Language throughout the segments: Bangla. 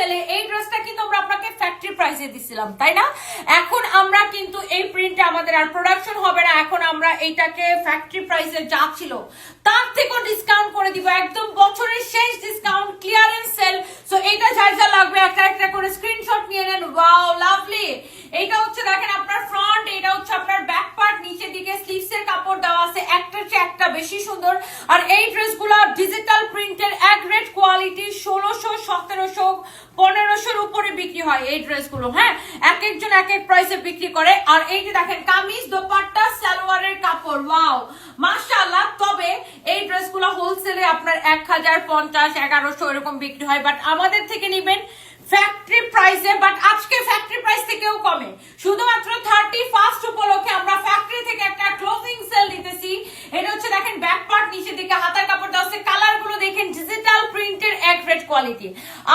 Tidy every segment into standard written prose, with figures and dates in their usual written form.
সেলে এই ড্রেসটা কিন্তু আমরা আপনাকে ফ্যাক্টরি প্রাইসে দিছিলাম, তাই না? এখন আমরা কিন্তু এই প্রিন্টে আমাদের আর প্রোডাকশন হবে না, এখন আমরা এইটাকে ফ্যাক্টরি প্রাইসে যা ছিল তার থেকেও ডিসকাউন্ট করে দিব, একদম বছরের শেষ ডিসকাউন্ট, ক্লিয়ারেন্স সেল। সো এটা যার যা লাগবে একটা একটা করে স্ক্রিনশট নিয়ে নেন। Wow lovely. এইটা হচ্ছে দেখেন আপনার ফ্রন্ট, এটা হচ্ছে আপনার ব্যাক পার্ট, নিচের দিকে স্লিভস এর কাপড় দেওয়া আছে, একটার চেয়ে একটা বেশি সুন্দর। আর এই ড্রেসগুলো ডিজিটাল প্রিন্টের এক গ্রেড কোয়ালিটি, 1600, 1700, 1500-র উপরে বিক্রি হয় এই ড্রেসগুলো। হ্যাঁ, এক একজন এক এক প্রাইসে বিক্রি করে। আর এই যে দেখেন কামিজ, দোপাট্টা, সালোয়ারের কাপড়, ওয়াও মাশাআল্লাহ। তবে এই ড্রেসগুলো হোলসেলে আপনার 1050, 1100 এরকম বিক্রি হয়, বাট আমাদের থেকে নেবেন ফ্যাক্টরি প্রাইসে। বাট আজকে ফ্যাক্টরি প্রাইস থেকেও কমে, শুধুমাত্র 31st উপলক্ষে আমরা ফ্যাক্টরি থেকে একটা ক্লোজিং সেল দিতেছি। এটা হচ্ছে দেখেন ব্যাক পার্ট, নিচের দিকে হাতার কাপড় দেওয়া আছে, কালার গুলো দেখেন ডিজিটাল প্রিন্টের এক গ্রেড কোয়ালিটি।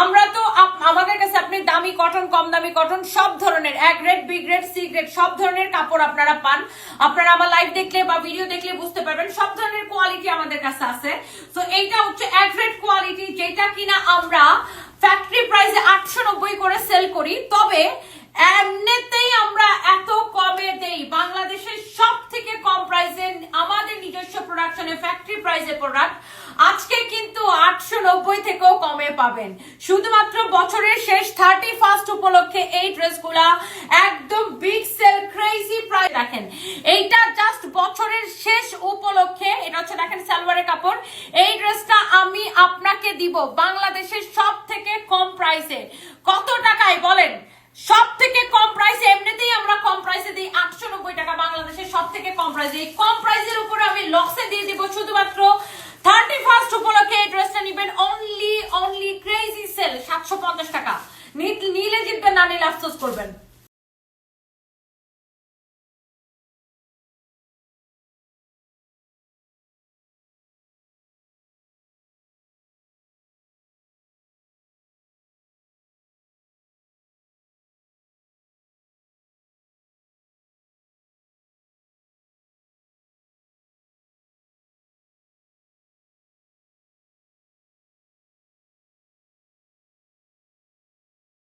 আমরা তো আমাদের কাছে আপনি দামি কটন, কম দামি কটন, সব ধরনের A grade, B grade, C grade সব ধরনের কাপড় আপনারা পান। আপনারা আমার লাইভ দেখলে বা ভিডিও দেখলে বুঝতে পারবেন সব ধরনের কোয়ালিটি আমাদের কাছে আছে। তো এইটা হচ্ছে এক গ্রেড কোয়ালিটি, যেটা কিনা আমরা ফ্যাক্টরি প্রাইসে 890 করে সেল করি। তবে এমনিতেই আমরা এত কমে দেই, বাংলাদেশের সব থেকে কম প্রাইসে আমাদের নিজস্ব প্রোডাকশনে ফ্যাক্টরি প্রাইসে প্রোডাক্ট আজকে কিন্তু 890 থেকেও কমে পাবেন। শুধুমাত্র বছরের শেষ 31st উপলক্ষে এই ড্রেসগুলা একদম বিগ সেল, ক্রেজি প্রাইস। দেখেন এইটা জাস্ট বছরের শেষ উপলক্ষে, এটা হচ্ছে দেখেন সালোয়ারের কাপড়। এই ড্রেসটা আমি আপনাকে দিব বাংলাদেশের সব থেকে কম প্রাইসে। কত টাকায় বলেন? সব থেকে কম প্রাইসে, এমনিতেই আমরা কম প্রাইসে দিই 890 টাকা, বাংলাদেশের সব থেকে কম প্রাইসে। এই কম প্রাইসের উপরে আমি লক্সে দিয়ে দিব শুধুমাত্র 31st উপলক্ষে। এই ড্রেসটা নিবেন অনলি ক্রেজি সেল 750 টাকা। নিলে জিতবেন, না নিলে আফসোস করবেন।